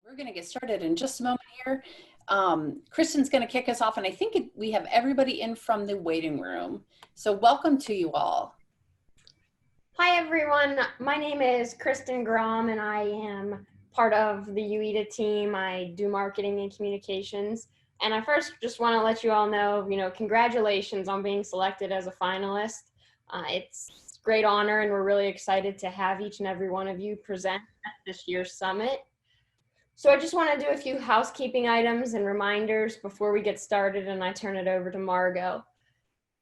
We're going to get started in just a moment here. Kristen's going to kick us off, and I think we have everybody in from the waiting room. So welcome to you all. Hi everyone, my name is Kristen Grom and I am part of the UEDA team. I do marketing and communications. And I first just want to let you all know, congratulations on being selected as a finalist. It's a great honor and we're really excited to have each and every one of you present at this year's summit. So I just want to do a few housekeeping items and reminders before we get started and I turn it over to Margot.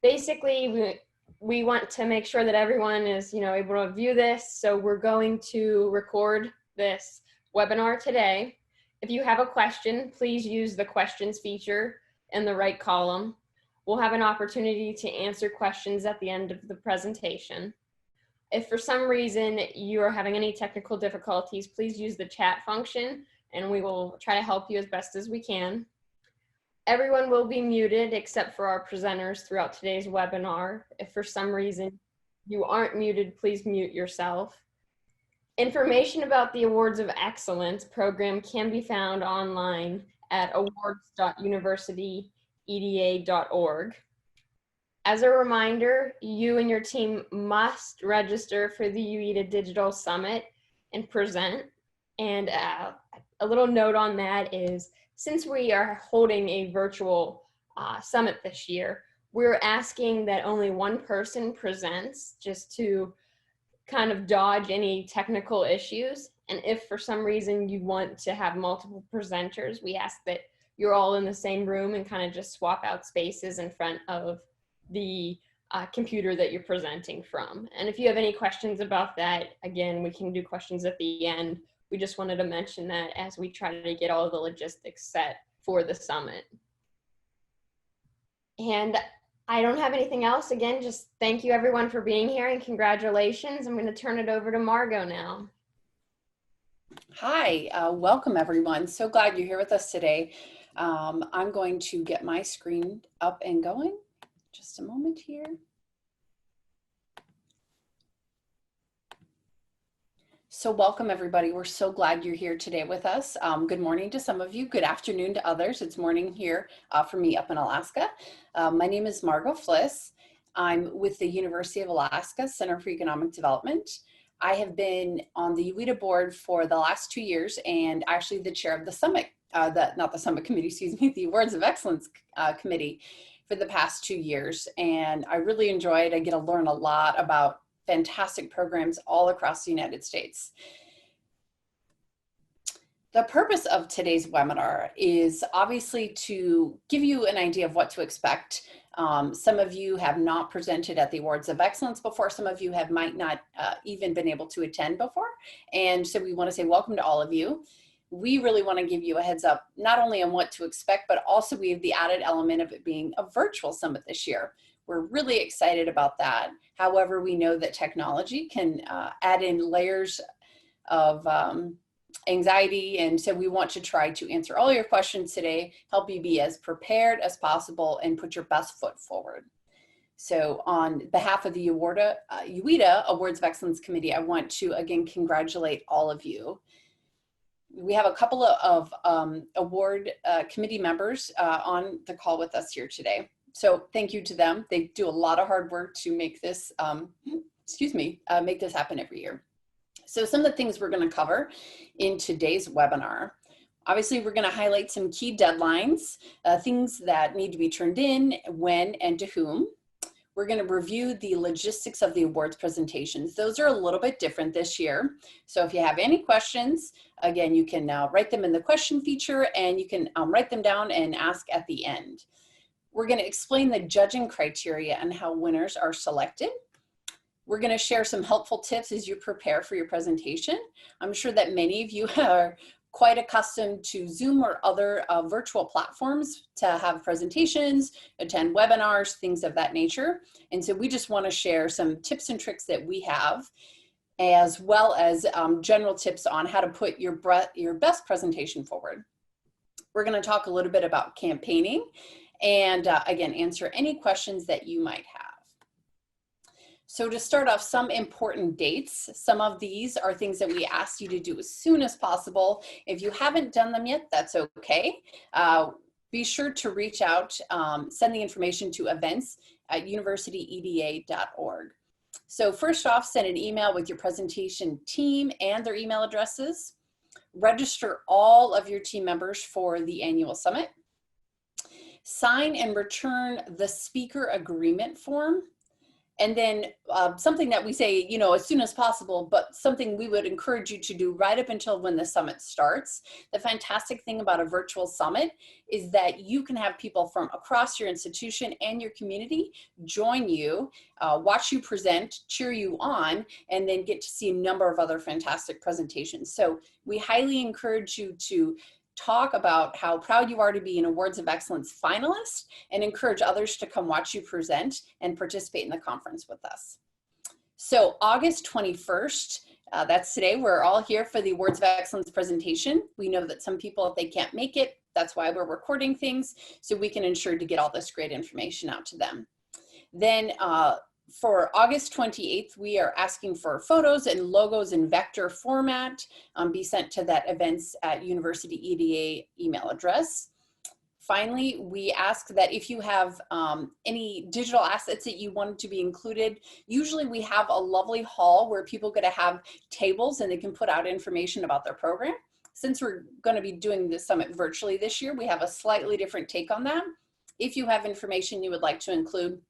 Basically, we want to make sure that everyone is, able to view this. So we're going to record this webinar today. If you have a question, please use the questions feature in the right column. We'll have an opportunity to answer questions at the end of the presentation. If for some reason you are having any technical difficulties, please use the chat function and we will try to help you as best as we can. Everyone will be muted except for our presenters throughout today's webinar. If for some reason you aren't muted, please mute yourself. Information about the Awards of Excellence program can be found online at awards.universityeda.org. As a reminder, you and your team must register for the UEDA Digital Summit and present. And a little note on that is, since we are holding a virtual summit this year, we're asking that only one person presents just to kind of dodge any technical issues. And if for some reason you want to have multiple presenters, we ask that you're all in the same room and kind of just swap out spaces in front of the computer that you're presenting from. And if you have any questions about that, again, we can do questions at the end. We just wanted to mention that as we try to get all the logistics set for the summit. And I don't have anything else. Again, just thank you everyone for being here and congratulations. I'm going to turn it over to Margot now. Hi, welcome everyone. So glad you're here with us today. I'm going to get my screen up and going. Just a moment here. So welcome everybody. We're so glad you're here today with us. Good morning to some of you. Good afternoon to others. It's morning here for me up in Alaska. My name is Margot Fliss. I'm with the University of Alaska Center for Economic Development. I have been on the UEDA board for the last 2 years and actually the chair of the summit, not the summit committee, excuse me, the Awards of Excellence committee for the past 2 years. And I really enjoy it. I get to learn a lot about fantastic programs all across the United States. The purpose of today's webinar is obviously to give you an idea of what to expect. Some of you have not presented at the Awards of Excellence before. Some of you might not even been able to attend before. And so we want to say welcome to all of you. We really want to give you a heads up, not only on what to expect, but also we have the added element of it being a virtual summit this year. We're really excited about that. However, we know that technology can add in layers of anxiety, and so we want to try to answer all your questions today, help you be as prepared as possible, and put your best foot forward. So on behalf of the UEDA Awards of Excellence Committee, I want to again congratulate all of you. We have a couple of award committee members on the call with us here today. So thank you to them. They do a lot of hard work to make this, make this happen every year. So some of the things we're going to cover in today's webinar. Obviously, we're going to highlight some key deadlines, things that need to be turned in, when, and to whom. We're going to review the logistics of the awards presentations. Those are a little bit different this year. So if you have any questions, again, you can write them in the question feature and you can write them down and ask at the end. We're going to explain the judging criteria and how winners are selected. We're going to share some helpful tips as you prepare for your presentation. I'm sure that many of you are quite accustomed to Zoom or other virtual platforms to have presentations, attend webinars, things of that nature. And so we just want to share some tips and tricks that we have, as well as general tips on how to put your best presentation forward. We're going to talk a little bit about campaigning and again, answer any questions that you might have. So to start off, some important dates. Some of these are things that we asked you to do as soon as possible. If you haven't done them yet, that's okay. Be sure to reach out, send the information to events@universityeda.org. So first off, send an email with your presentation team and their email addresses. Register all of your team members for the annual summit. Sign and return the speaker agreement form. And then something that we say, you know, as soon as possible, but something we would encourage you to do right up until when the summit starts. The fantastic thing about a virtual summit is that you can have people from across your institution and your community join you, watch you present, cheer you on, and then get to see a number of other fantastic presentations. So we highly encourage you to talk about how proud you are to be an Awards of Excellence finalist and encourage others to come watch you present and participate in the conference with us. So August 21st, that's today, we're all here for the Awards of Excellence presentation. We know that some people, if they can't make it, that's why we're recording things, so we can ensure to get all this great information out to them. Then for August 28th, we are asking for photos and logos in vector format be sent to that events@universityeda email address. Finally, we ask that if you have any digital assets that you wanted to be included, usually we have a lovely hall where people get to have tables and they can put out information about their program. Since we're going to be doing the summit virtually this year, we have a slightly different take on that. If you have information you would like to include,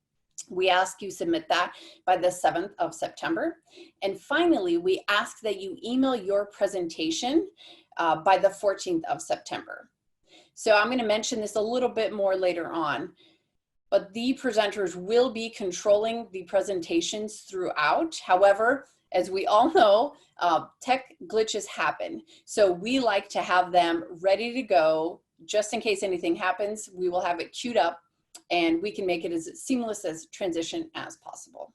we ask you submit that by the 7th of September. And finally, we ask that you email your presentation by the 14th of September. So I'm going to mention this a little bit more later on, but the presenters will be controlling the presentations throughout. However, as we all know, tech glitches happen. So we like to have them ready to go just in case anything happens. We will have it queued up and we can make it as seamless as transition as possible.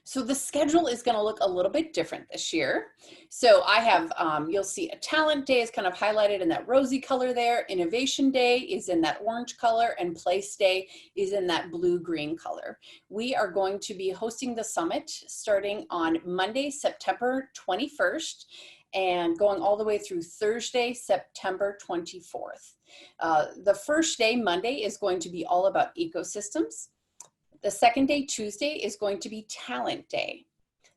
So the schedule is going to look a little bit different this year. So I have, you'll see a talent day is kind of highlighted in that rosy color there. Innovation day is in that orange color, and place day is in that blue-green color. We are going to be hosting the summit starting on Monday, September 21st, and going all the way through Thursday, September 24th. The first day, Monday, is going to be all about ecosystems. The second day, Tuesday, is going to be talent day.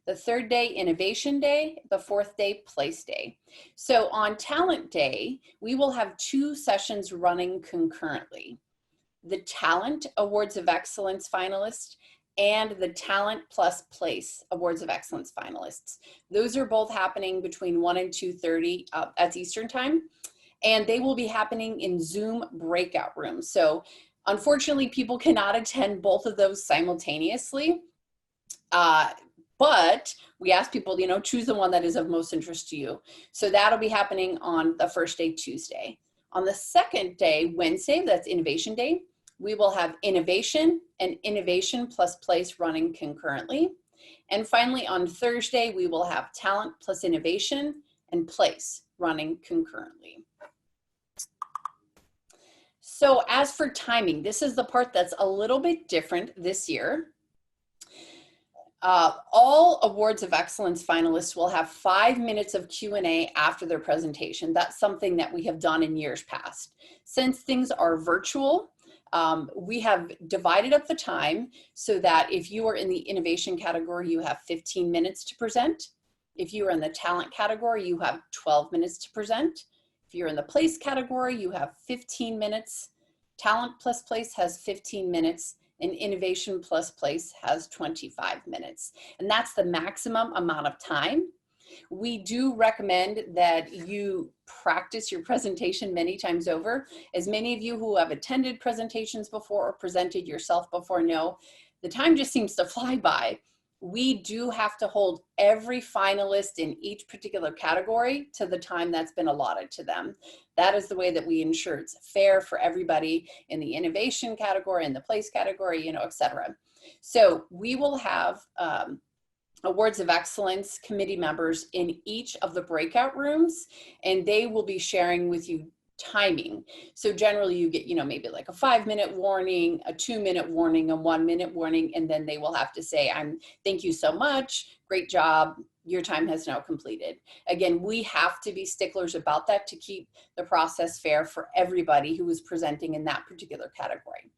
The third day, innovation day. The fourth day, place day. So on talent day, we will have 2 sessions running concurrently. The Talent Awards of Excellence Finalist and the Talent Plus Place Awards of Excellence Finalists. Those are both happening between 1 and 2:30 at Eastern Time, and they will be happening in Zoom breakout rooms. So unfortunately, people cannot attend both of those simultaneously, but we ask people, you know, choose the one that is of most interest to you. So that'll be happening on the first day, Tuesday. On the second day, Wednesday, that's Innovation Day, we will have Innovation and Innovation Plus Place running concurrently. And finally, on Thursday, we will have Talent plus Innovation and Place running concurrently. So as for timing, this is the part that's a little bit different this year. All Awards of Excellence finalists will have 5 minutes of Q&A after their presentation. That's something that we have done in years past. Since things are virtual, we have divided up the time so that if you are in the innovation category, you have 15 minutes to present. If you are in the talent category, you have 12 minutes to present. If you're in the place category, you have 15 minutes. Talent plus place has 15 minutes, and Innovation plus Place has 25 minutes. And that's the maximum amount of time. We do recommend that you practice your presentation many times over. As many of you who have attended presentations before or presented yourself before know, the time just seems to fly by. We do have to hold every finalist in each particular category to the time that's been allotted to them. That is the way that we ensure it's fair for everybody in the innovation category, in the place category, you know, et cetera. So we will have Awards of Excellence committee members in each of the breakout rooms, and they will be sharing with you timing. So generally you get, maybe like a 5-minute warning, a 2-minute warning, a 1-minute warning, and then they will have to say, thank you so much, great job, your time has now completed. Again, we have to be sticklers about that to keep the process fair for everybody who is presenting in that particular category.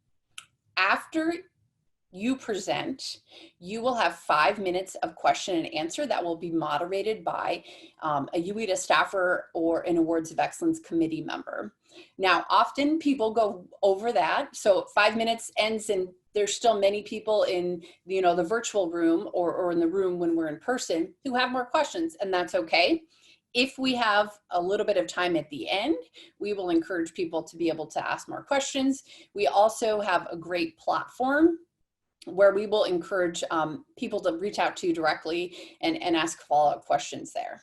After you present, you will have 5 minutes of question and answer that will be moderated by a UEDA staffer or an Awards of Excellence committee member. Now, often people go over that, so 5 minutes ends and there's still many people in the virtual room or in the room when we're in person who have more questions, and that's okay. If we have a little bit of time at the end, we will encourage people to be able to ask more questions. We also have a great platform where we will encourage people to reach out to you directly and ask follow-up questions there.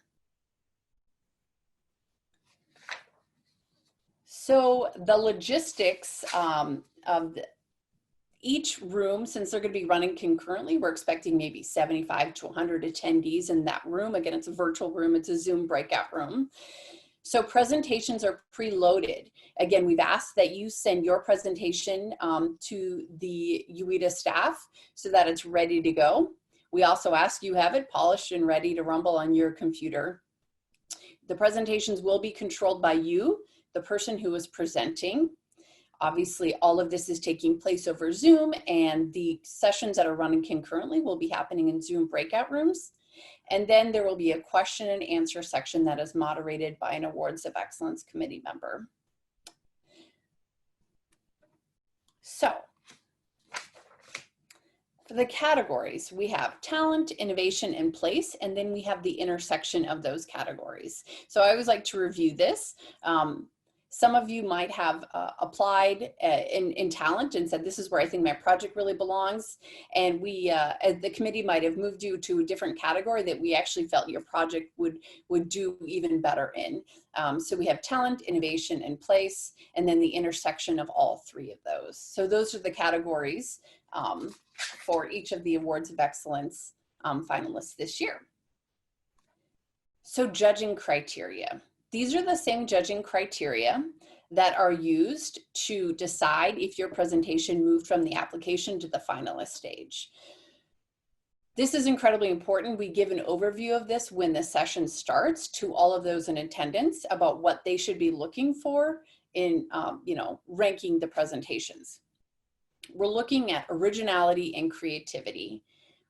So the logistics of each room, since they're going to be running concurrently, we're expecting maybe 75 to 100 attendees in that room. Again, it's a virtual room, it's a Zoom breakout room. So presentations are preloaded. Again, we've asked that you send your presentation to the UEDA staff so that it's ready to go. We also ask you have it polished and ready to rumble on your computer. The presentations will be controlled by you, the person who is presenting. Obviously, all of this is taking place over Zoom, and the sessions that are running concurrently will be happening in Zoom breakout rooms. And then there will be a question and answer section that is moderated by an Awards of Excellence committee member. So, for the categories, we have talent, innovation, and place, and then we have the intersection of those categories. So I always like to review this. Some of you might have applied in talent and said, this is where I think my project really belongs. And we, the committee might have moved you to a different category that we actually felt your project would do even better in. So we have talent, innovation, and place, and then the intersection of all three of those. So those are the categories for each of the Awards of Excellence finalists this year. So judging criteria. These are the same judging criteria that are used to decide if your presentation moved from the application to the finalist stage. This is incredibly important. We give an overview of this when the session starts to all of those in attendance about what they should be looking for in ranking the presentations. We're looking at originality and creativity.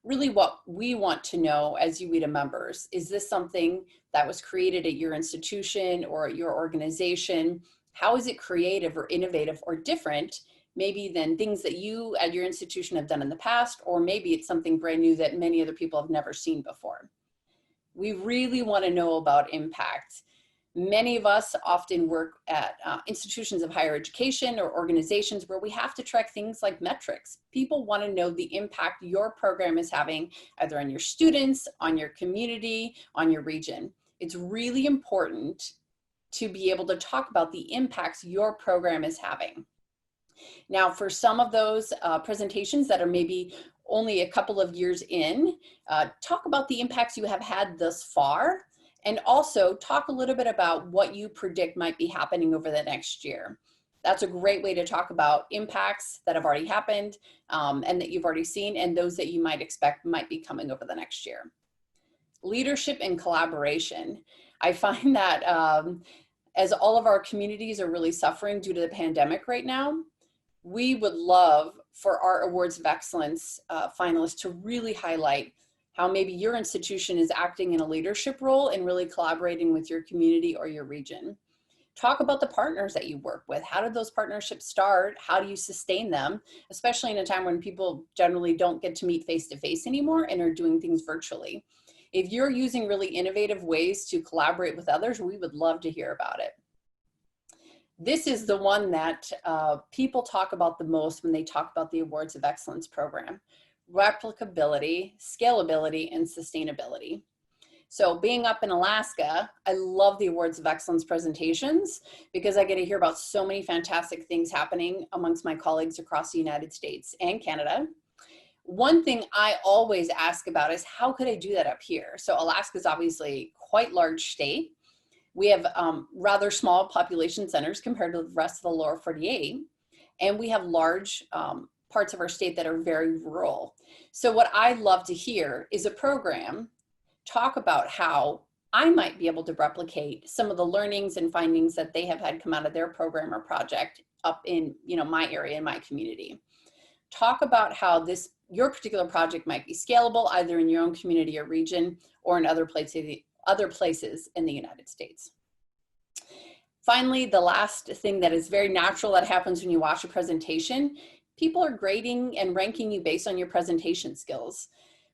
Really what we want to know as UEDA members, is this something that was created at your institution or at your organization? How is it creative or innovative or different, maybe than things that you at your institution have done in the past, or maybe it's something brand new that many other people have never seen before. We really want to know about impact. Many of us often work at institutions of higher education or organizations where we have to track things like metrics. People want to know the impact your program is having either on your students, on your community, on your region. It's really important to be able to talk about the impacts your program is having. Now, for some of those presentations that are maybe only a couple of years in, talk about the impacts you have had thus far. And also talk a little bit about what you predict might be happening over the next year. That's a great way to talk about impacts that have already happened and that you've already seen, and those that you might expect might be coming over the next year. Leadership and collaboration. I find that as all of our communities are really suffering due to the pandemic right now, we would love for our Awards of Excellence finalists to really highlight how maybe your institution is acting in a leadership role and really collaborating with your community or your region. Talk about the partners that you work with. How did those partnerships start? How do you sustain them? Especially in a time when people generally don't get to meet face-to-face anymore and are doing things virtually. If you're using really innovative ways to collaborate with others, we would love to hear about it. This is the one that people talk about the most when they talk about the Awards of Excellence program. Replicability, scalability, and sustainability. So being up in Alaska, I love the Awards of Excellence presentations because I get to hear about so many fantastic things happening amongst my colleagues across the United States and Canada. One thing I always ask about is how could I do that up here? So Alaska is obviously quite large state. We have rather small population centers compared to the rest of the lower 48. And we have large parts of our state that are very rural. So what I love to hear is a program talk about how I might be able to replicate some of the learnings and findings that they have had come out of their program or project up in, you know, my area, in my community. Talk about how your particular project might be scalable either in your own community or region or in other places in the United States. Finally, the last thing that is very natural that happens when you watch a presentation, people are grading and ranking you based on your presentation skills.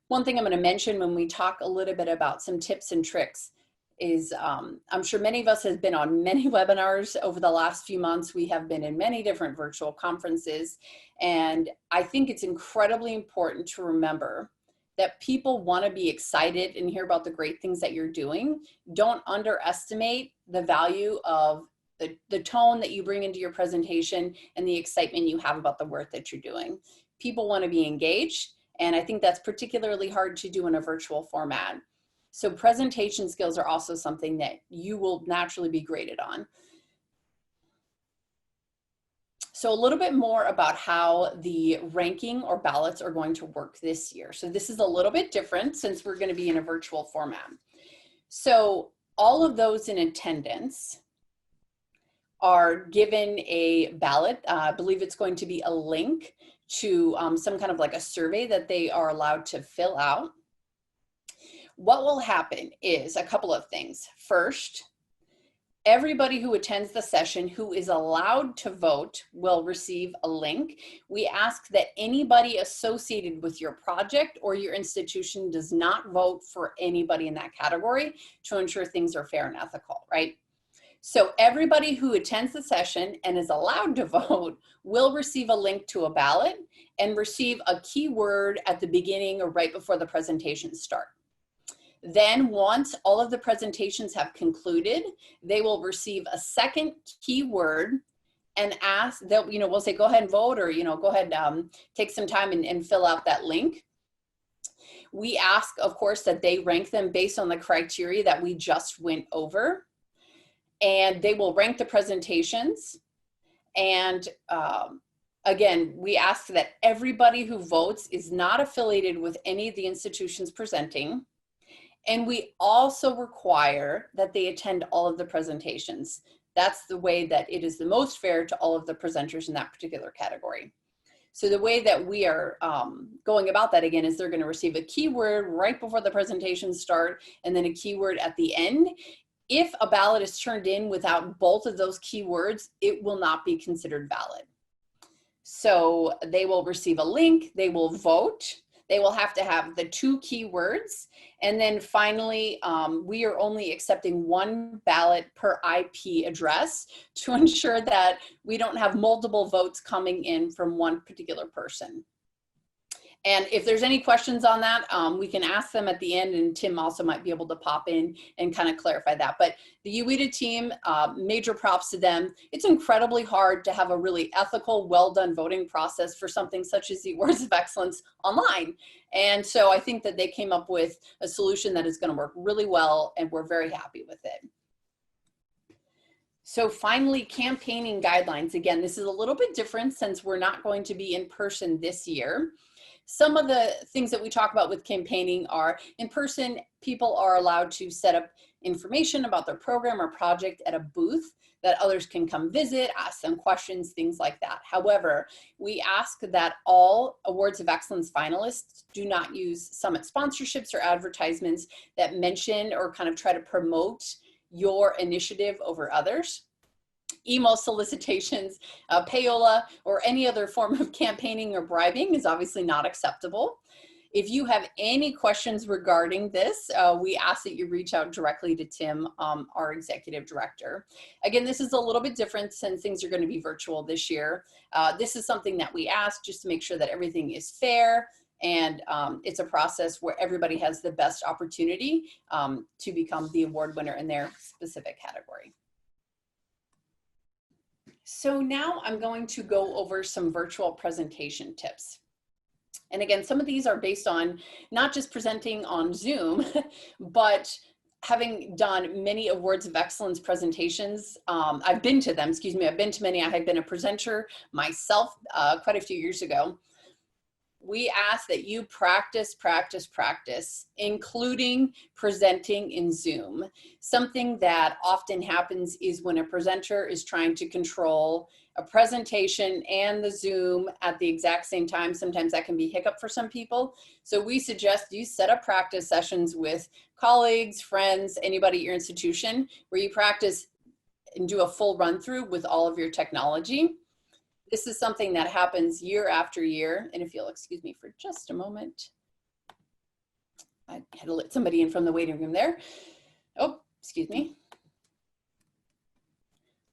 One thing I'm going to mention when we talk a little bit about some tips and tricks is I'm sure many of us have been on many webinars over the last few months. We have been in many different virtual conferences, and I think it's incredibly important to remember that people want to be excited and hear about the great things that you're doing. Don't underestimate the value of the tone that you bring into your presentation and the excitement you have about the work that you're doing. People want to be engaged, and I think that's particularly hard to do in a virtual format. So presentation skills are also something that you will naturally be graded on. So a little bit more about how the ranking or ballots are going to work this year. So this is a little bit different since we're going to be in a virtual format. So all of those in attendance are given a ballot. I believe it's going to be a link to some kind of like a survey that they are allowed to fill out. What will happen is a couple of things. First, everybody who attends the session who is allowed to vote will receive a link. We ask that anybody associated with your project or your institution does not vote for anybody in that category to ensure things are fair and ethical, right? So everybody who attends the session and is allowed to vote will receive a link to a ballot and receive a keyword at the beginning or right before the presentations start. Then once all of the presentations have concluded, they will receive a second keyword and ask that, you know, we'll say, go ahead and vote, or, you know, go ahead, take some time and fill out that link. We ask, of course, that they rank them based on the criteria that we just went over, and they will rank the presentations. And again, we ask that everybody who votes is not affiliated with any of the institutions presenting. And we also require that they attend all of the presentations. That's the way that it is the most fair to all of the presenters in that particular category. So the way that we are going about that, again, is they're going to receive a keyword right before the presentations start and then a keyword at the end. If a ballot is turned in without both of those keywords, it will not be considered valid. So they will receive a link, they will vote. They will have to have the two keywords. And then finally, we are only accepting one ballot per IP address to ensure that we don't have multiple votes coming in from one particular person. And if there's any questions on that, we can ask them at the end, and Tim also might be able to pop in and kind of clarify that. But the UITA team, major props to them. It's incredibly hard to have a really ethical, well-done voting process for something such as the Awards of Excellence online. And so I think that they came up with a solution that is going to work really well, and we're very happy with it. So finally, campaigning guidelines. Again, this is a little bit different since we're not going to be in person this year. Some of the things that we talk about with campaigning are in person, people are allowed to set up information about their program or project at a booth that others can come visit, ask them questions, things like that. However, we ask that all Awards of Excellence finalists do not use summit sponsorships or advertisements that mention or kind of try to promote your initiative over others. Email solicitations, payola, or any other form of campaigning or bribing is obviously not acceptable. If you have any questions regarding this, we ask that you reach out directly to Tim, our executive director. Again, this is a little bit different since things are going to be virtual this year. This is something that we ask just to make sure that everything is fair, and it's a process where everybody has the best opportunity to become the award winner in their specific category. So now I'm going to go over some virtual presentation tips. And again, some of these are based on not just presenting on Zoom, but having done many Awards of Excellence presentations, I've been to them, excuse me, I've been to many. I have been a presenter myself quite a few years ago. We ask that you practice, practice, practice, including presenting in Zoom. Something that often happens is when a presenter is trying to control a presentation and the Zoom at the exact same time. Sometimes that can be a hiccup for some people. So we suggest you set up practice sessions with colleagues, friends, anybody at your institution, where you practice and do a full run through with all of your technology. This is something that happens year after year. And if you'll excuse me for just a moment, I had to let somebody in from the waiting room there. Oh, excuse me.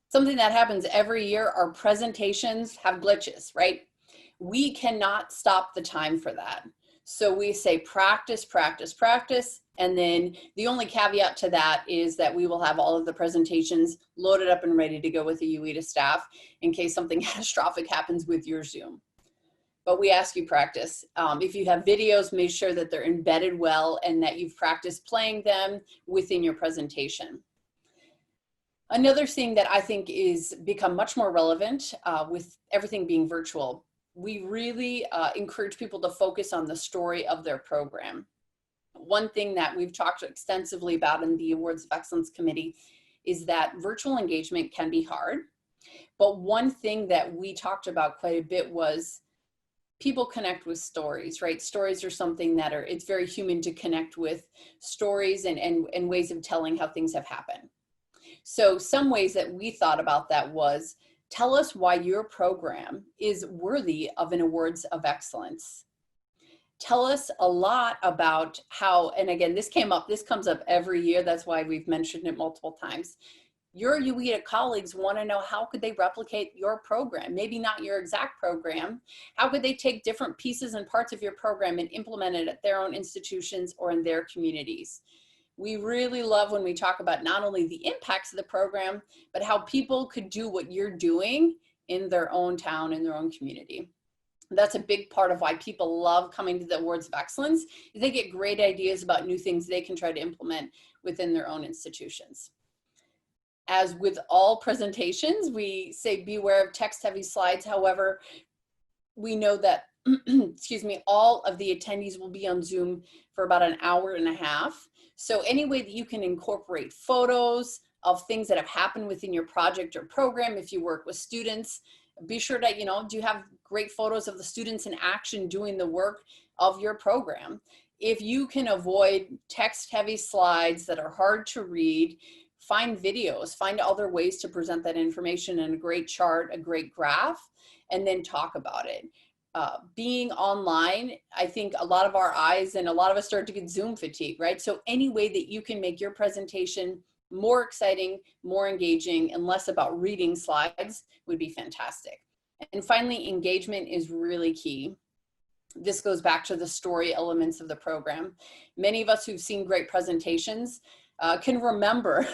Something that happens every year, our presentations have glitches, right? We cannot stop the time for that. So we say practice, practice, practice. And then the only caveat to that is that we will have all of the presentations loaded up and ready to go with the UETA staff in case something catastrophic happens with your Zoom. But we ask you practice. If you have videos, make sure that they're embedded well and that you've practiced playing them within your presentation. Another thing that I think is become much more relevant with everything being virtual, we really encourage people to focus on the story of their program. One thing that we've talked extensively about in the Awards of Excellence Committee is that virtual engagement can be hard. But one thing that we talked about quite a bit was people connect with stories, right? Stories are something that it's very human to connect with stories and ways of telling how things have happened. So some ways that we thought about that was, tell us why your program is worthy of an Awards of Excellence. Tell us a lot about how, and again, this comes up every year. That's why we've mentioned it multiple times. Your UETA colleagues want to know how could they replicate your program, maybe not your exact program. How could they take different pieces and parts of your program and implement it at their own institutions or in their communities? We really love when we talk about not only the impacts of the program, but how people could do what you're doing in their own town, in their own community. That's a big part of why people love coming to the Awards of Excellence, is they get great ideas about new things they can try to implement within their own institutions. As with all presentations, we say beware of text-heavy slides. However, we know that, excuse me, all of the attendees will be on Zoom for about an hour and a half. So any way that you can incorporate photos of things that have happened within your project or program, if you work with students, be sure that, do you have great photos of the students in action doing the work of your program? If you can avoid text-heavy slides that are hard to read, find videos, find other ways to present that information in a great chart, a great graph, and then talk about it. Being online, I think a lot of our eyes and a lot of us start to get Zoom fatigue, right? So any way that you can make your presentation more exciting, more engaging, and less about reading slides would be fantastic. And finally, engagement is really key. This goes back to the story elements of the program. Many of us who've seen great presentations can remember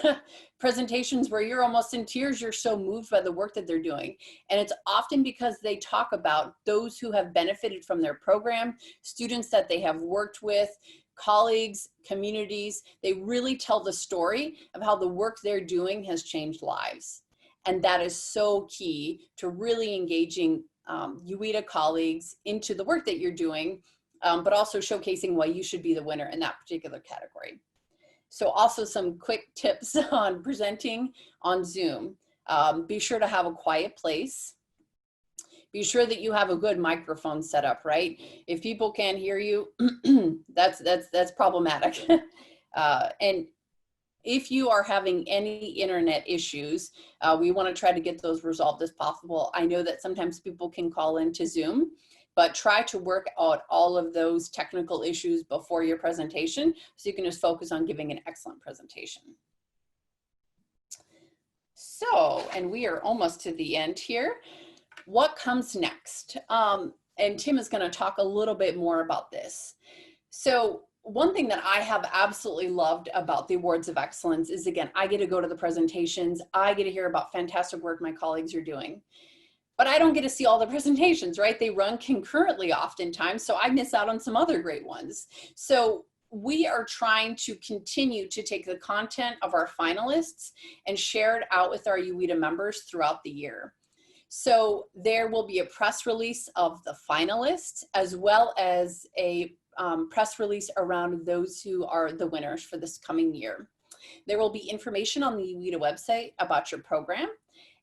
presentations where you're almost in tears, you're so moved by the work that they're doing. And it's often because they talk about those who have benefited from their program, students that they have worked with, colleagues, communities. They really tell the story of how the work they're doing has changed lives. And that is so key to really engaging UETA colleagues into the work that you're doing, but also showcasing why you should be the winner in that particular category. So also some quick tips on presenting on Zoom. Be sure to have a quiet place. Be sure that you have a good microphone set up, right? If people can't hear you, that's problematic. And if you are having any internet issues, we want to try to get those resolved as possible. I know that sometimes people can call into Zoom, but try to work out all of those technical issues before your presentation so you can just focus on giving an excellent presentation. So, and we are almost to the end here. What comes next? And Tim is going to talk a little bit more about this. So one thing that I have absolutely loved about the Awards of Excellence is, again, I get to go to the presentations. I get to hear about fantastic work my colleagues are doing. But I don't get to see all the presentations, right? They run concurrently oftentimes, so I miss out on some other great ones. So we are trying to continue to take the content of our finalists and share it out with our UITA members throughout the year. So there will be a press release of the finalists, as well as a press release around those who are the winners for this coming year. There will be information on the UITA website about your program,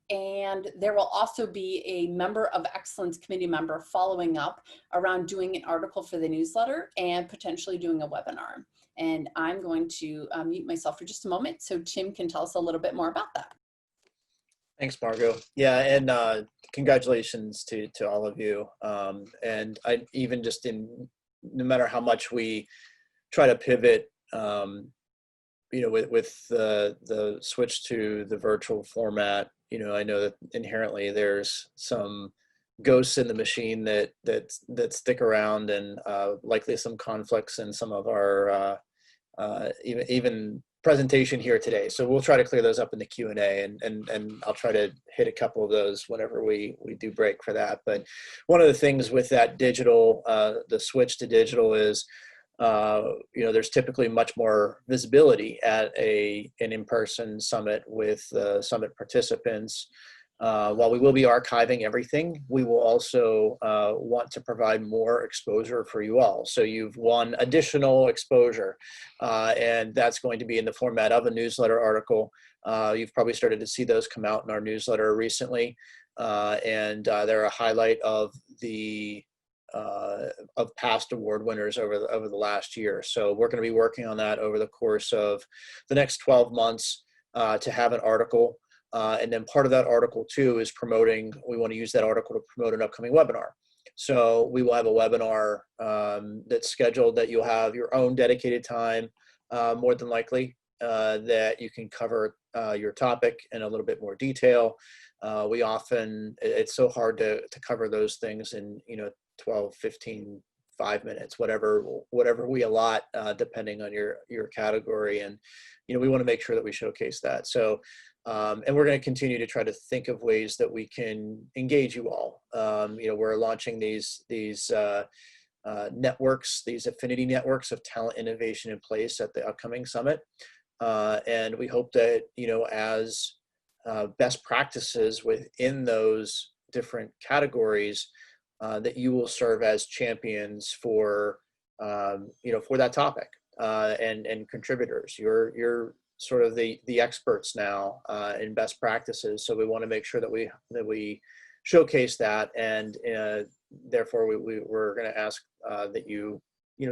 and there will also be a Member of Excellence committee member following up around doing an article for the newsletter and potentially doing a webinar. And I'm going to mute myself for just a moment so Tim can tell us a little bit more about that. Thanks, Margot. Yeah, and congratulations to all of you. And I even just no matter how much we try to pivot, with the switch to the virtual format, I know that inherently there's some ghosts in the machine that stick around, and likely some conflicts in some of our even presentation here today. So we'll try to clear those up in the Q&A, and I'll try to hit a couple of those whenever we do break for that. But one of the things with that digital, the switch to digital is, there's typically much more visibility at an in-person summit with summit participants. While we will be archiving everything, we will also want to provide more exposure for you all. So you've won additional exposure, and that's going to be in the format of a newsletter article. You've probably started to see those come out in our newsletter recently, and they're a highlight of past award winners over the last year. So we're going to be working on that over the course of the next 12 months to have an article. And then part of that article too is we want to use that article to promote an upcoming webinar. So we will have a webinar that's scheduled that you'll have your own dedicated time, more than likely, that you can cover your topic in a little bit more detail. It's so hard to cover those things in, 12, 15, 5 minutes, whatever we allot, depending on your category. And, we want to make sure that we showcase that. So, and we're going to continue to try to think of ways that we can engage you all. We're launching these networks, these affinity networks of talent innovation in place at the upcoming summit. And we hope that, as best practices within those different categories, that you will serve as champions for that topic, and contributors. You're sort of the experts now in best practices. So we want to make sure that we showcase that, and therefore we're going to ask that you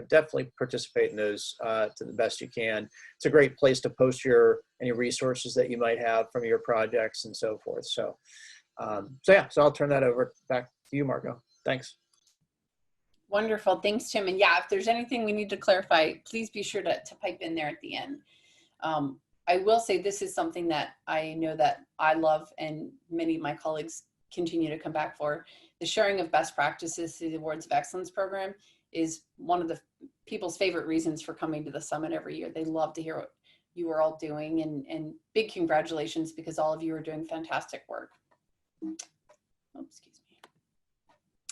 definitely participate in those to the best you can. It's a great place to post any resources that you might have from your projects and so forth. So so I'll turn that over back to you, Margot. Thanks. Wonderful. Thanks, Tim. And yeah, if there's anything we need to clarify, please be sure to pipe in there at the end. I will say this is something that I know that I love, and many of my colleagues continue to come back for. The sharing of best practices through the Awards of Excellence program is one of the people's favorite reasons for coming to the summit every year. They love to hear what you are all doing, and big congratulations, because all of you are doing fantastic work. Oh, excuse me.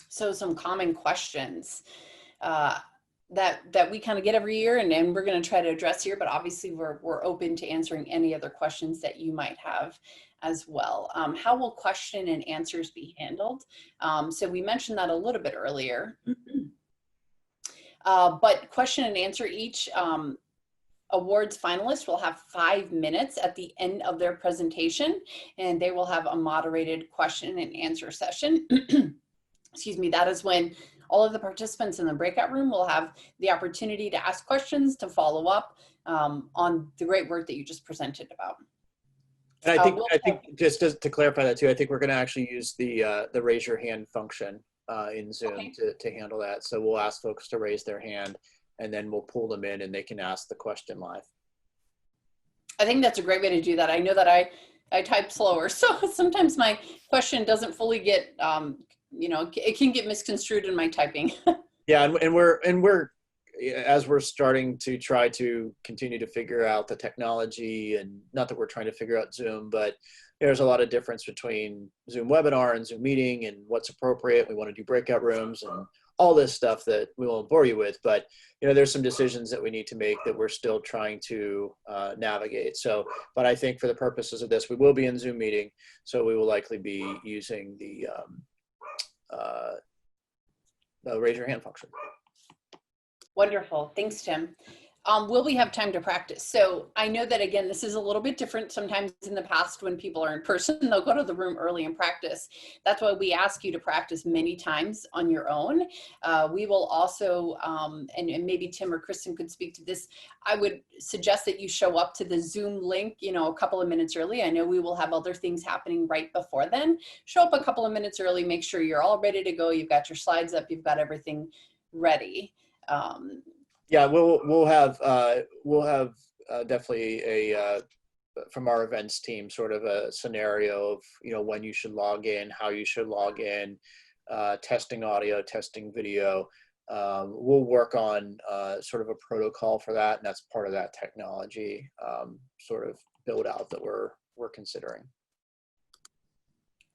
So some common questions that we kind of get every year, and we're going to try to address here, but obviously we're open to answering any other questions that you might have as well. How will question and answers be handled? So we mentioned that a little bit earlier, but question and answer, each awards finalist will have 5 minutes at the end of their presentation, and they will have a moderated question and answer session. Excuse me, that is when all of the participants in the breakout room will have the opportunity to ask questions, to follow up on the great work that you just presented about. And I think just to clarify that too, I think we're going to actually use the raise your hand function in Zoom to handle that. So we'll ask folks to raise their hand, and then we'll pull them in and they can ask the question live. I think that's a great way to do that. I know that I type slower, so sometimes my question doesn't fully get it can get misconstrued in my typing. Yeah, and we're as we're starting to try to continue to figure out the technology, and not that we're trying to figure out Zoom, but there's a lot of difference between Zoom webinar and Zoom meeting and what's appropriate. We want to do breakout rooms and all this stuff that we won't bore you with, but there's some decisions that we need to make that we're still trying to navigate. So, but I think for the purposes of this, we will be in Zoom meeting, so we will likely be using the raise your hand function. Wonderful. Thanks, Tim. Will we have time to practice? So I know that, again, this is a little bit different. Sometimes in the past when people are in person, they'll go to the room early and practice. That's why we ask you to practice many times on your own. We will also, and maybe Tim or Kristen could speak to this, I would suggest that you show up to the Zoom link, a couple of minutes early. I know we will have other things happening right before then. Show up a couple of minutes early, make sure you're all ready to go. You've got your slides up, you've got everything ready. Yeah, we'll have definitely a from our events team sort of a scenario of when you should log in, how you should log in, testing audio, testing video. We'll work on sort of a protocol for that, and that's part of that technology sort of build out that we're considering.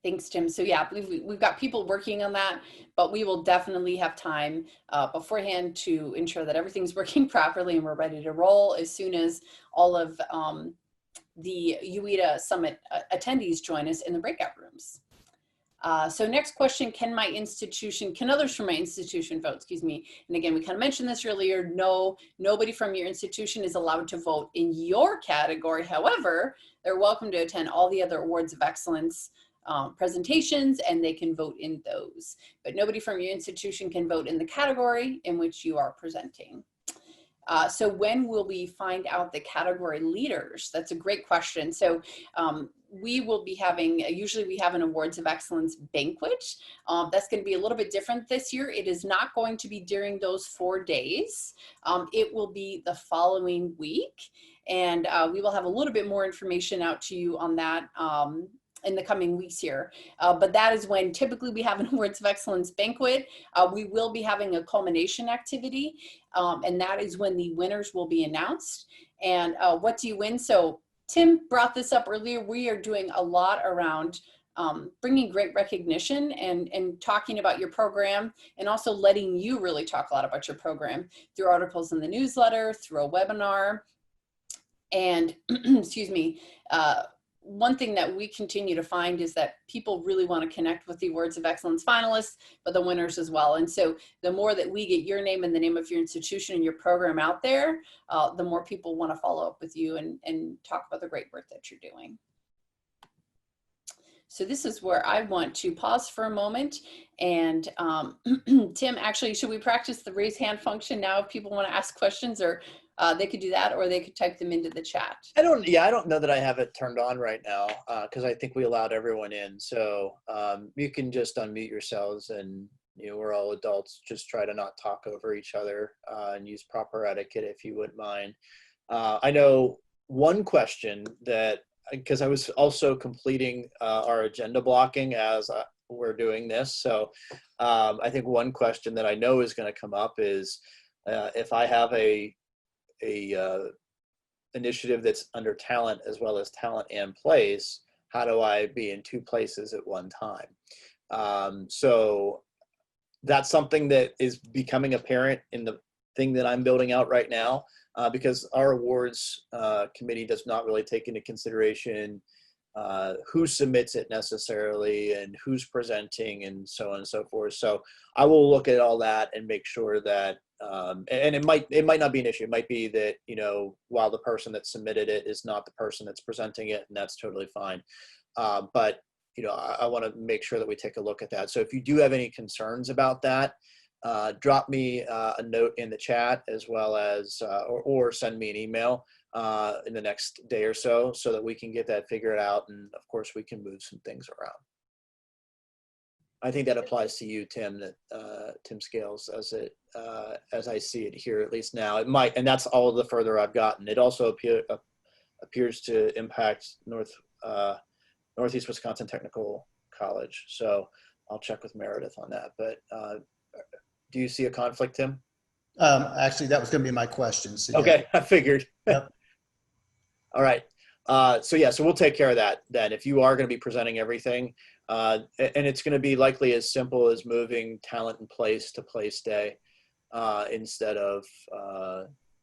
Thanks, Tim. So yeah, we've got people working on that, but we will definitely have time beforehand to ensure that everything's working properly and we're ready to roll as soon as all of the UITA Summit attendees join us in the breakout rooms. So next question, can others from my institution vote, excuse me. And again, we kind of mentioned this earlier, no, nobody from your institution is allowed to vote in your category. However, they're welcome to attend all the other Awards of Excellence presentations, and they can vote in those. But nobody from your institution can vote in the category in which you are presenting. So when will we find out the category leaders? That's a great question. So we will be having, usually we have an Awards of Excellence banquet. That's going to be a little bit different this year. It is not going to be during those 4 days. It will be the following week. And we will have a little bit more information out to you on that in the coming weeks here. But that is when typically we have an Awards of Excellence banquet. We will be having a culmination activity, and that is when the winners will be announced. And what do you win? So Tim brought this up earlier. We are doing a lot around bringing great recognition and talking about your program, and also letting you really talk a lot about your program through articles in the newsletter, through a webinar. And excuse me, one thing that we continue to find is that people really want to connect with the Awards of Excellence finalists, but the winners as well. And so the more that we get your name and the name of your institution and your program out there, the more people want to follow up with you and talk about the great work that you're doing. So this is where I want to pause for a moment. And Tim, actually, should we practice the raise hand function now if people want to ask questions, or they could do that, or they could type them into the chat? I don't know that I have it turned on right now because I think we allowed everyone in. So you can just unmute yourselves, and we're all adults. Just try to not talk over each other and use proper etiquette if you wouldn't mind. I know one question that, because I was also completing our agenda blocking as we're doing this. So I think one question that I know is going to come up is if I have a initiative that's under talent as well as talent and place, how do I be in 2 places at one time? So that's something that is becoming apparent in the thing that I'm building out right now, because our awards committee does not really take into consideration who submits it necessarily and who's presenting and so on and so forth. So I will look at all that and make sure that, and it might not be an issue. It might be that, while the person that submitted it is not the person that's presenting it, and that's totally fine. But, I want to make sure that we take a look at that. So if you do have any concerns about that, drop me a note in the chat, as well as, or send me an email in the next day or so that we can get that figured out. And of course we can move some things around. I think that applies to you, Tim, that Tim Scales, as I see it here, at least now. It might, and that's all the further I've gotten. It also appears to impact Northeast Wisconsin Technical College. So I'll check with Meredith on that. But do you see a conflict, Tim? Actually, that was going to be my question. So, yeah. Okay, I figured. Yep. All right. So we'll take care of that then. If you are going to be presenting everything, And it's going to be likely as simple as moving talent and place to place day instead of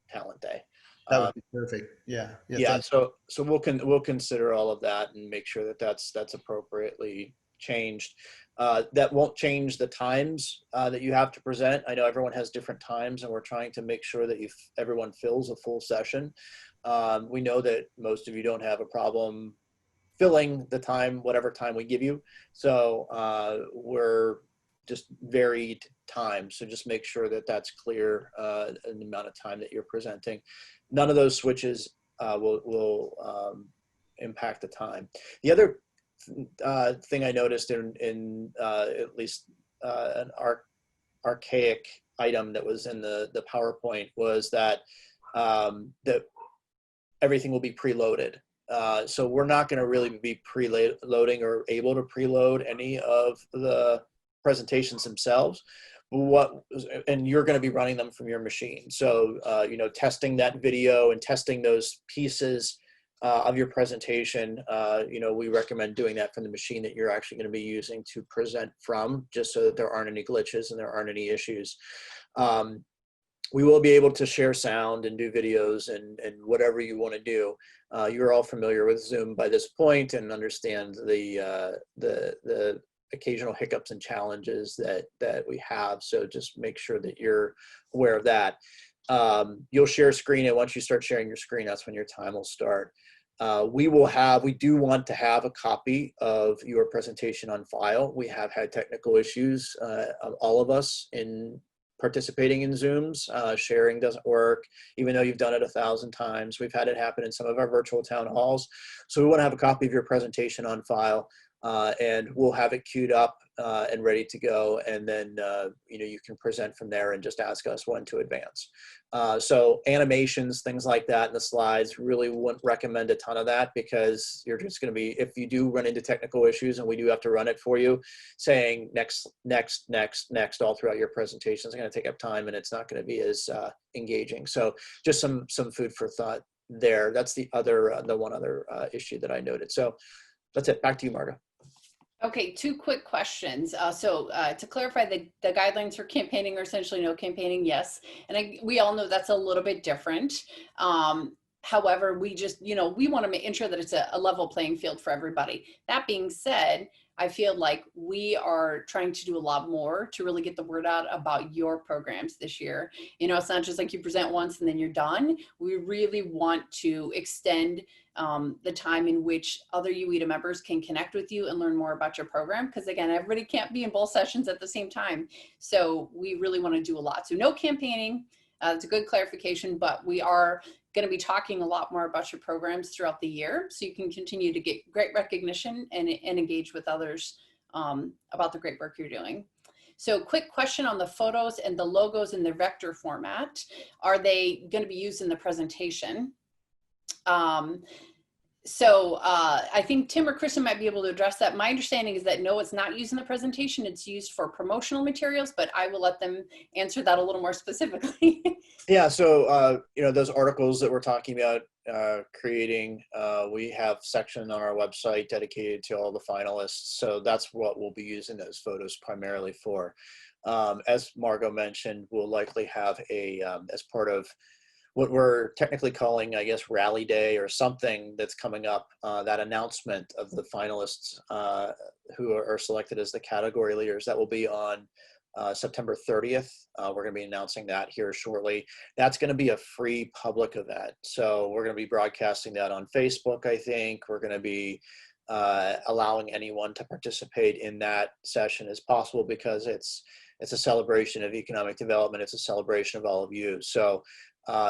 talent day. That would be perfect. Yeah. Yeah. So we'll consider all of that and make sure that that's appropriately changed. That won't change the times that you have to present. I know everyone has different times, and we're trying to make sure that everyone fills a full session. We know that most of you don't have a problem filling the time, whatever time we give you. So we're just varied time. So just make sure that that's clear in the amount of time that you're presenting. None of those switches will impact the time. The other thing I noticed in at least an archaic item that was in the PowerPoint was that that everything will be preloaded. So we're not going to really be preloading or able to preload any of the presentations themselves. And you're going to be running them from your machine. So, testing that video and testing those pieces of your presentation, we recommend doing that from the machine that you're actually going to be using to present from, just so that there aren't any glitches and there aren't any issues. We will be able to share sound and do videos and whatever you want to do. You're all familiar with Zoom by this point and understand the occasional hiccups and challenges that we have. So just make sure that you're aware of that. You'll share screen, and once you start sharing your screen, that's when your time will start. We do want to have a copy of your presentation on file. We have had technical issues, all of us, in participating in Zooms. Sharing doesn't work, even though you've done it 1,000 times. We've had it happen in some of our virtual town halls. So we want to have a copy of your presentation on file, and we'll have it queued up and ready to go. And then, you can present from there and just ask us when to advance. So animations, things like that in the slides, really wouldn't recommend a ton of that, because you're just going to be, if you do run into technical issues and we do have to run it for you, saying next, next, next, next all throughout your presentation is going to take up time, and it's not going to be as engaging. So just some food for thought there. That's the one other issue that I noted. So that's it. Back to you, Margo. Okay, 2 quick questions. To clarify, the guidelines for campaigning are essentially no campaigning, yes. And we all know that's a little bit different. However, we just, we want to ensure that it's a level playing field for everybody. That being said, I feel like we are trying to do a lot more to really get the word out about your programs this year. It's not just like you present once and then you're done. We really want to extend the time in which other UEDA members can connect with you and learn more about your program. Because again, everybody can't be in both sessions at the same time. So we really want to do a lot. So no campaigning. It's a good clarification, but we are going to be talking a lot more about your programs throughout the year, so you can continue to get great recognition and engage with others about the great work you're doing. So quick question on the photos and the logos in the vector format. Are they going to be used in the presentation? I think Tim or Kristen might be able to address that. My understanding is that no, it's not used in the presentation. It's used for promotional materials, but I will let them answer that a little more specifically. Yeah, so those articles that we're talking about creating, we have a section on our website dedicated to all the finalists. So that's what we'll be using those photos primarily for. As Margo mentioned, we'll likely have as part of what we're technically calling, I guess, Rally Day or something that's coming up, that announcement of the finalists who are selected as the category leaders. That will be on September 30th. We're going to be announcing that here shortly. That's going to be a free public event. So we're going to be broadcasting that on Facebook, I think. We're going to be allowing anyone to participate in that session as possible, because it's a celebration of economic development. It's a celebration of all of you. So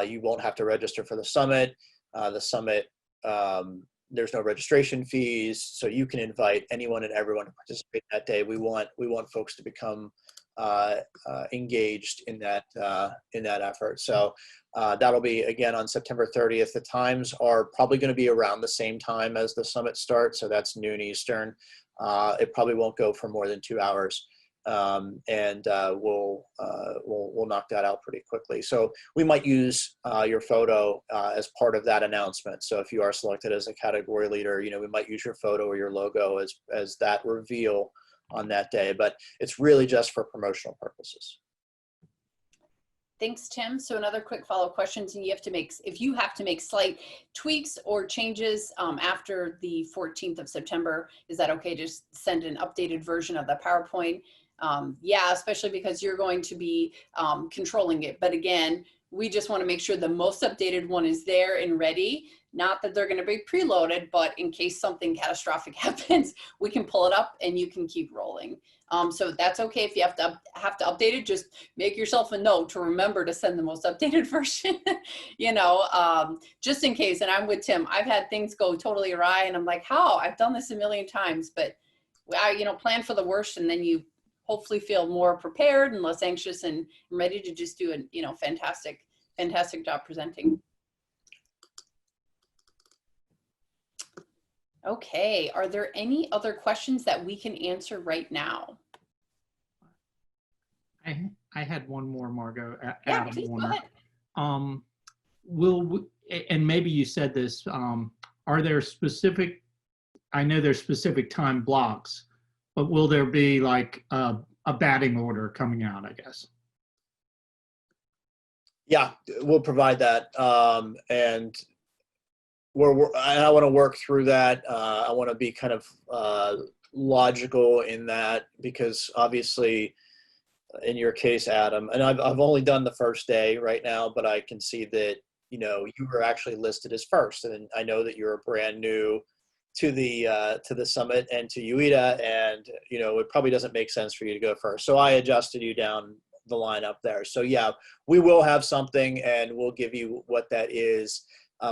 you won't have to register for the summit. There's no registration fees, so you can invite anyone and everyone to participate that day. We want folks to become engaged in that effort. So that'll be again on September 30th. The times are probably going to be around the same time as the summit starts, so that's noon Eastern. It probably won't go for more than 2 hours. we'll knock that out pretty quickly. So we might use your photo as part of that announcement. So if you are selected as a category leader, you know, we might use your photo or your logo as that reveal on that day, but it's really just for promotional purposes. Thanks, Tim. So another quick follow-up questions, and if you have to make slight tweaks or changes after the 14th of September, is that okay? Just send an updated version of the PowerPoint. Yeah, especially because you're going to be controlling it. But again, we just want to make sure the most updated one is there and ready. Not that they're going to be preloaded, but in case something catastrophic happens, we can pull it up and you can keep rolling. So that's okay if you have to update it. Just make yourself a note to remember to send the most updated version, you know, just in case. And I'm with Tim. I've had things go totally awry and I'm like, how? I've done this a million times, but you know, plan for the worst and then you hopefully feel more prepared and less anxious and ready to just do a, you know, fantastic job presenting. Okay, are there any other questions that we can answer right now? I had one more, Margot. Yeah, please go ahead. And maybe you said this, are there specific, I know there's specific time blocks, but will there be like a batting order coming out, I guess? Yeah, we'll provide that. And I want to work through that. I want to be kind of logical in that, because obviously in your case, Adam, and I've only done the first day right now, but I can see that, you know, you were actually listed as first. And I know that you're brand new to the summit and to UITA, and, you know, it probably doesn't make sense for you to go first. So I adjusted you down the line up there. So yeah, we will have something and we'll give you what that is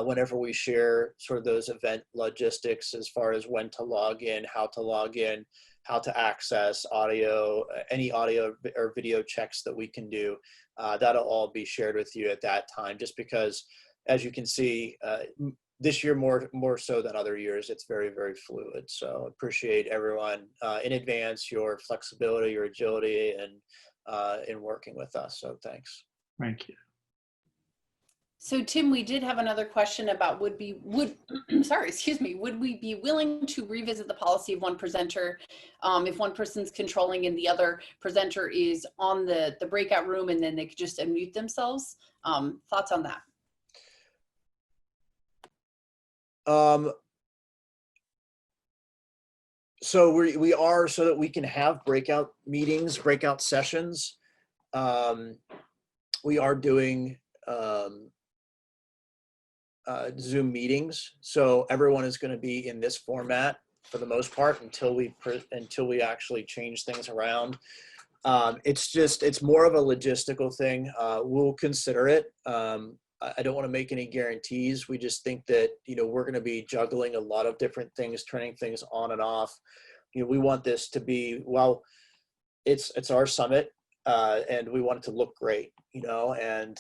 whenever we share sort of those event logistics as far as when to log in, how to access audio, any audio or video checks that we can do. That'll all be shared with you at that time, just because, as you can see, this year more so than other years, it's very, very fluid. So appreciate everyone in advance, your flexibility, your agility, and in working with us. So thanks. Thank you. So Tim, we did have another question about would we be willing to revisit the policy of one presenter if one person's controlling and the other presenter is on the breakout room, and then they could just unmute themselves? Thoughts on that? So we are, so that we can have breakout meetings, breakout sessions. We are doing Zoom meetings. So everyone is going to be in this format for the most part until we actually change things around. It's more of a logistical thing. We'll consider it. I don't want to make any guarantees. We just think that, you know, we're going to be juggling a lot of different things, turning things on and off. You know, we want this to be, well, it's our summit, and we want it to look great, you know, and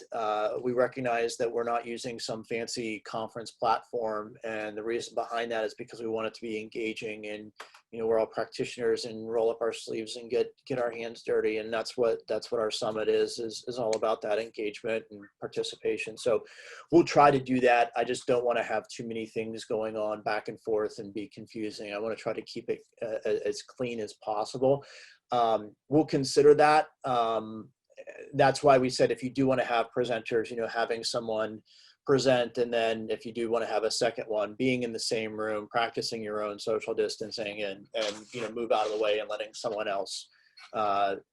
we recognize that we're not using some fancy conference platform. And the reason behind that is because we want it to be engaging, and, you know, we're all practitioners and roll up our sleeves and get our hands dirty. And that's what our summit is all about, that engagement and participation. So we'll try to do that. I just don't want to have too many things going on back and forth and be confusing. I want to try to keep it as clean as possible. We'll consider that. That's why we said, if you do want to have presenters, you know, having someone present, and then if you do want to have a second one, being in the same room, practicing your own social distancing, and you know, move out of the way and letting someone else,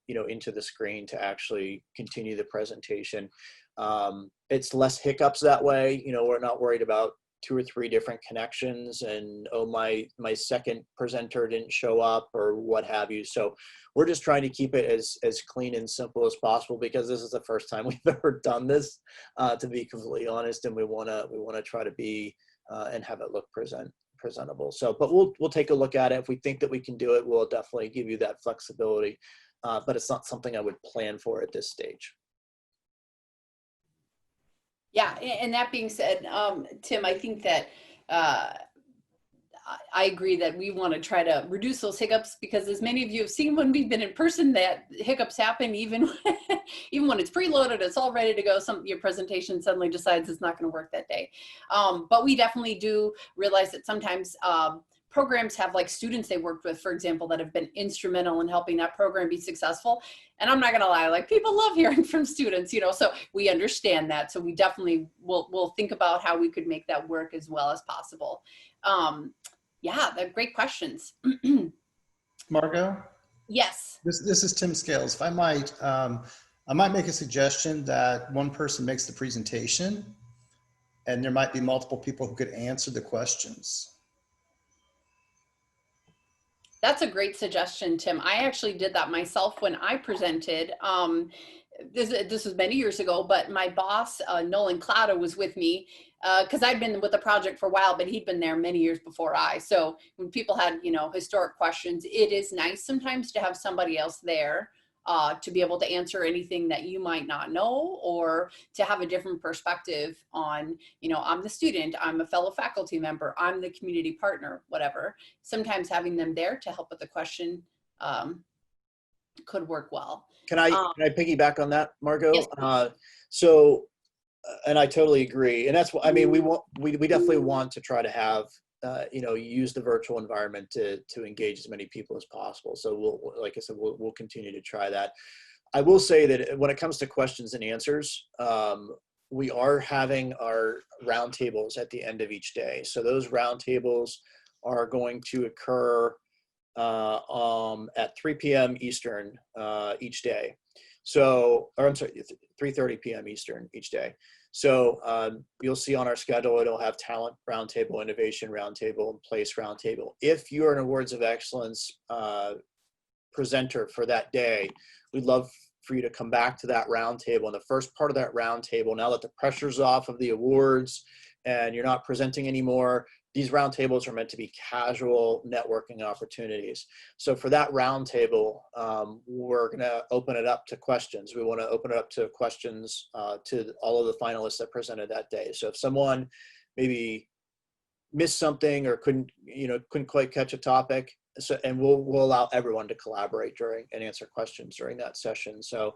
you know, into the screen to actually continue the presentation. It's less hiccups that way. You know, we're not worried about 2 or 3 different connections and, oh, my second presenter didn't show up or what have you. So we're just trying to keep it as clean and simple as possible, because this is the first time we've ever done this, to be completely honest, and we want to try to be and have it look presentable. So, but we'll take a look at it. If we think that we can do it, we'll definitely give you that flexibility, but it's not something I would plan for at this stage. Yeah, and that being said, Tim, I think that I agree that we want to try to reduce those hiccups, because as many of you have seen when we've been in person, that hiccups happen even even when it's preloaded, it's all ready to go. Your presentation suddenly decides it's not going to work that day. But we definitely do realize that sometimes programs have like students they worked with, for example, that have been instrumental in helping that program be successful. And I'm not gonna lie, like people love hearing from students, so we understand that. So we definitely will think about how we could make that work as well as possible. Yeah, they're great questions. Margot? Yes. This is Tim Scales. If I might make a suggestion that one person makes the presentation and there might be multiple people who could answer the questions. That's a great suggestion, Tim. I actually did that myself when I presented. This was many years ago, but my boss, Nolan Clauda, was with me because I'd been with the project for a while, but he'd been there many years before I. So when people had, historic questions, it is nice sometimes to have somebody else there to be able to answer anything that you might not know, or to have a different perspective on, I'm the student, I'm a fellow faculty member, I'm the community partner, whatever. Sometimes having them there to help with the question could work well. Can I piggyback on that, Margot? Yes, And I totally agree. And that's what, I mean, we definitely want to try to have, use the virtual environment to engage as many people as possible. So like I said, we'll continue to try that. I will say that when it comes to questions and answers, we are having our roundtables at the end of each day. So those roundtables are going to occur at 3 p.m. Eastern each day. So, or I'm sorry, 3:30 p.m. Eastern each day. So you'll see on our schedule, it'll have talent roundtable, innovation roundtable, and place roundtable. If you're an Awards of Excellence presenter for that day, we'd love for you to come back to that roundtable. And the first part of that roundtable, now that the pressure's off of the awards and you're not presenting anymore, these roundtables are meant to be casual networking opportunities. So for that roundtable, we're going to open it up to questions. We want to open it up to questions to all of the finalists that presented that day. So if someone maybe missed something or couldn't quite catch a topic, and we'll allow everyone to collaborate during and answer questions during that session. So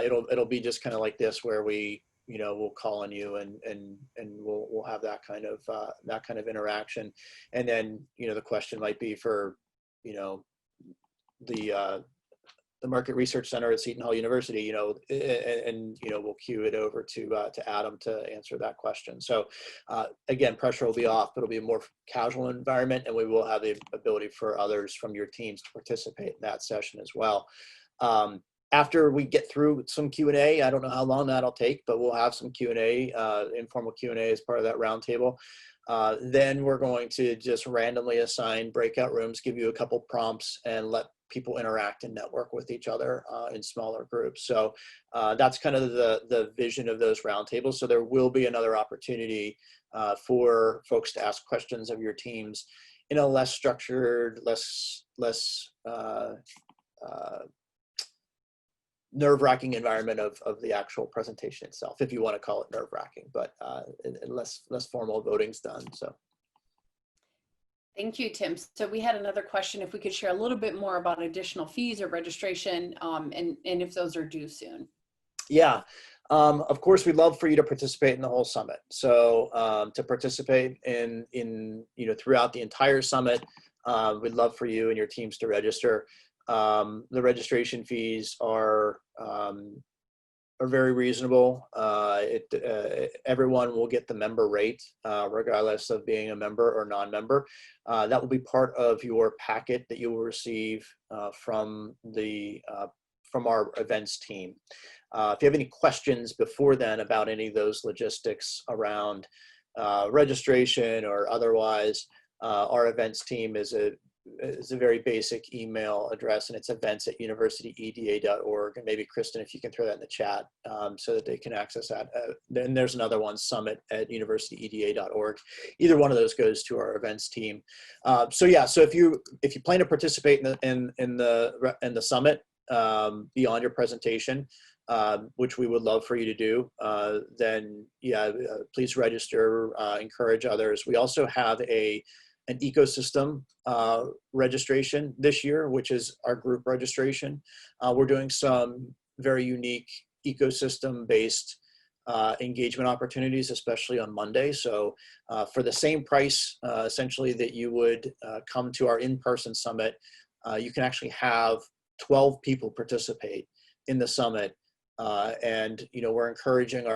it'll be just kind of like this, where we'll call on you and we'll have that kind of interaction. And then, the question might be for, the Market Research Center at Seton Hall University, and we'll cue it over to Adam to answer that question. So again, pressure will be off, but it'll be a more casual environment, and we will have the ability for others from your teams to participate in that session as well. After we get through some Q&A, I don't know how long that'll take, but we'll have some Q&A, informal Q&A as part of that roundtable. Then we're going to just randomly assign breakout rooms, give you a couple prompts, and let people interact and network with each other in smaller groups. So that's kind of the vision of those roundtables. So there will be another opportunity for folks to ask questions of your teams in a less structured, less nerve-wracking environment of the actual presentation itself, if you want to call it nerve-wracking, but less formal voting's done. So. Thank you, Tim. So we had another question, if we could share a little bit more about additional fees or registration, and if those are due soon. Yeah, of course, we'd love for you to participate in the whole summit. So to participate in throughout the entire summit, we'd love for you and your teams to register. The registration fees are very reasonable. Everyone will get the member rate, regardless of being a member or non-member. That will be part of your packet that you will receive from our events team. If you have any questions before then about any of those logistics around registration or otherwise, our events team is a very basic email address, and it's events@universityeda.org. And maybe Kristen, if you can throw that in the chat so that they can access that. Then there's another one, summit@universityeda.org. Either one of those goes to our events team. So if you plan to participate in the summit beyond your presentation, which we would love for you to do, then please register, encourage others. We also have a an ecosystem registration this year, which is our group registration. We're doing some very unique ecosystem-based engagement opportunities, especially on Monday. So for the same price, essentially, that you would come to our in-person summit, you can actually have 12 people participate in the summit. And we're encouraging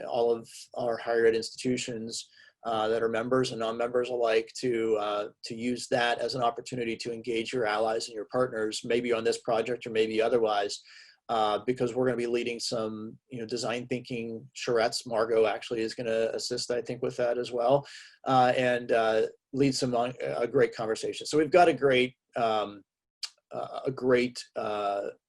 all of our higher ed institutions that are members and non-members alike to use that as an opportunity to engage your allies and your partners, maybe on this project or maybe otherwise, because we're going to be leading some design thinking charrettes. Margot actually is going to assist, I think, with that as well, and lead some a great conversation. So we've got a great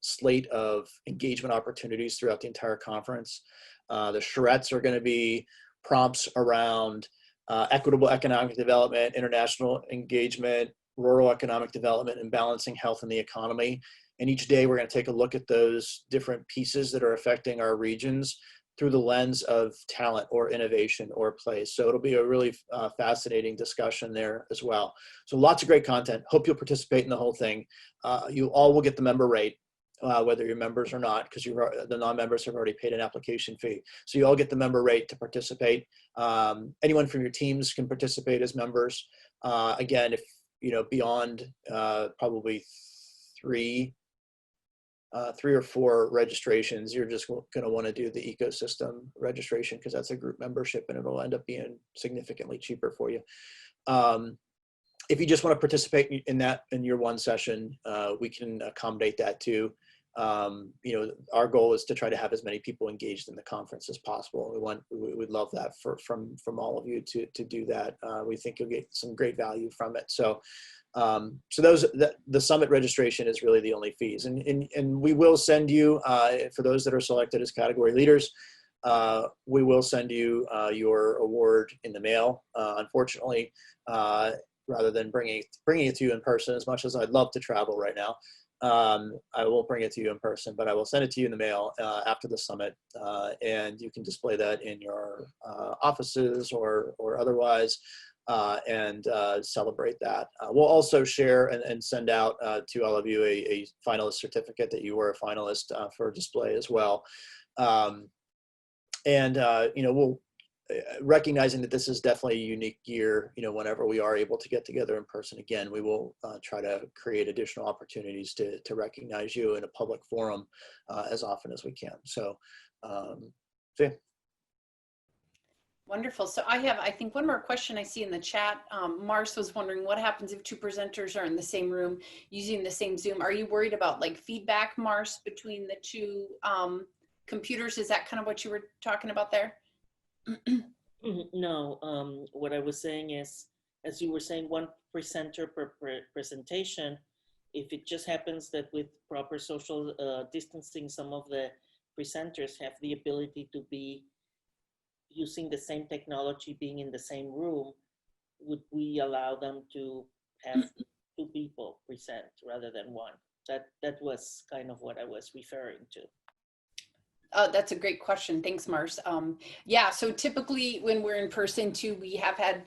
slate of engagement opportunities throughout the entire conference. The charrettes are going to be prompts around equitable economic development, international engagement, rural economic development, and balancing health and the economy. And each day we're going to take a look at those different pieces that are affecting our regions through the lens of talent or innovation or place. So it'll be a really fascinating discussion there as well. So lots of great content. Hope you'll participate in the whole thing. You all will get the member rate, whether you're members or not, because the non-members have already paid an application fee. So you all get the member rate to participate. Anyone from your teams can participate as members. Again, if beyond probably three or four registrations, you're just going to want to do the ecosystem registration because that's a group membership and it'll end up being significantly cheaper for you. If you just want to participate in your one session, we can accommodate that too. Our goal is to try to have as many people engaged in the conference as possible. We would love that from all of you to do that. We think you'll get some great value from it. So the summit registration is really the only fees, and we will send you, for those that are selected as category leaders, we will send you your award in the mail. Unfortunately, rather than bringing it to you in person, as much as I'd love to travel right now, I won't bring it to you in person, but I will send it to you in the mail after the summit, and you can display that in your offices or otherwise. And celebrate that. We'll also share and send out to all of you a finalist certificate that you were a finalist for display as well. We'll recognizing that this is definitely a unique year. Whenever we are able to get together in person again, we will try to create additional opportunities to recognize you in a public forum as often as we can. So yeah. Wonderful. So I think one more question I see in the chat. Mars was wondering what happens if two presenters are in the same room using the same Zoom. Are you worried about like feedback, Mars, between the two computers? Is that kind of what you were talking about there? No, what I was saying is, as you were saying, one presenter per presentation, if it just happens that with proper social distancing, some of the presenters have the ability to be using the same technology, being in the same room, would we allow them to have two people present rather than one? That was kind of what I was referring to. That's a great question. Thanks, Mars. Yeah, so typically when we're in person too, we have had,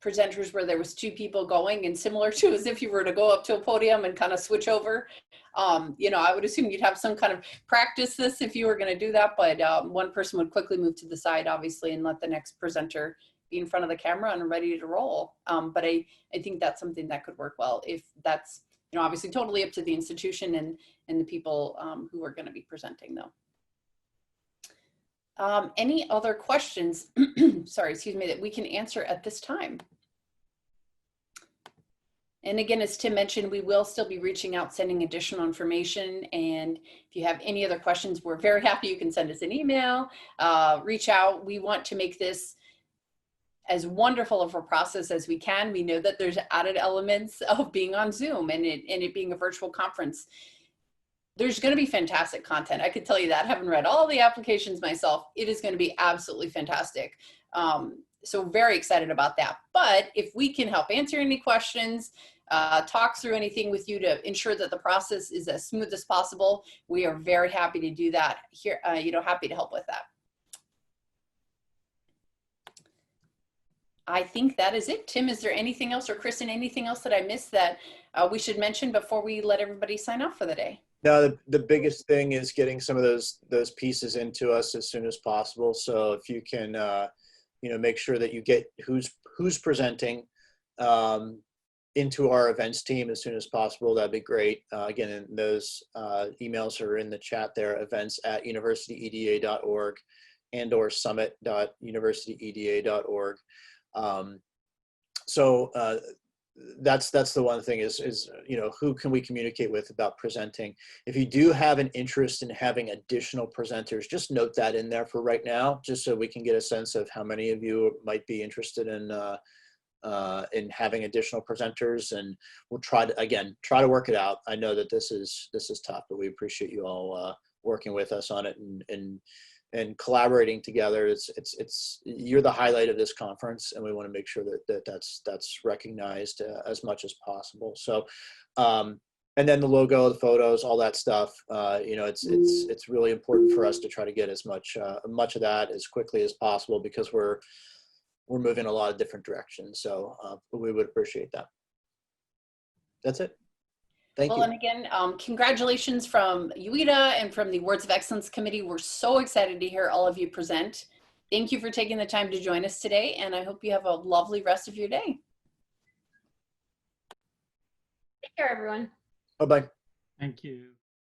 presenters where there was two people going, and similar to as if you were to go up to a podium and kind of switch over. I would assume you'd have some kind of practice this if you were going to do that, but one person would quickly move to the side, obviously, and let the next presenter be in front of the camera and ready to roll. But I think that's something that could work well if that's, obviously totally up to the institution and the people who are going to be presenting though. Any other questions, sorry, excuse me, that we can answer at this time? And again, as Tim mentioned, we will still be reaching out, sending additional information. And if you have any other questions, we're very happy. You can send us an email, reach out. We want to make this as wonderful of a process as we can. We know that there's added elements of being on Zoom and it being a virtual conference. There's going to be fantastic content. I could tell you that, having read all the applications myself, it is going to be absolutely fantastic. So very excited about that. But if we can help answer any questions, talk through anything with you to ensure that the process is as smooth as possible, we are very happy to do that here, happy to help with that. I think that is it. Tim, is there anything else, or Kristen, anything else that I missed that we should mention before we let everybody sign off for the day? No, the biggest thing is getting some of those pieces into us as soon as possible. So if you can, you know, make sure that you get who's presenting into our events team as soon as possible, that'd be great. Again, and those emails are in the chat there, events@universityeda.org and/or summit.universityeda.org. So that's the one thing is, you know, who can we communicate with about presenting? If you do have an interest in having additional presenters, just note that in there for right now, just so we can get a sense of how many of you might be interested in having additional presenters, and we'll try to work it out. I know that this is tough, but we appreciate you all working with us on it and collaborating together. You're the highlight of this conference, and we want to make sure that's recognized as much as possible. So, and then the logo, the photos, all that stuff. You know, it's really important for us to try to get as much of that as quickly as possible, because we're moving a lot of different directions. So we would appreciate that. That's it. Thank you. Well, and again, congratulations from UITA and from the Awards of Excellence Committee. We're so excited to hear all of you present. Thank you for taking the time to join us today, and I hope you have a lovely rest of your day. Take care, everyone. Bye-bye. Thank you.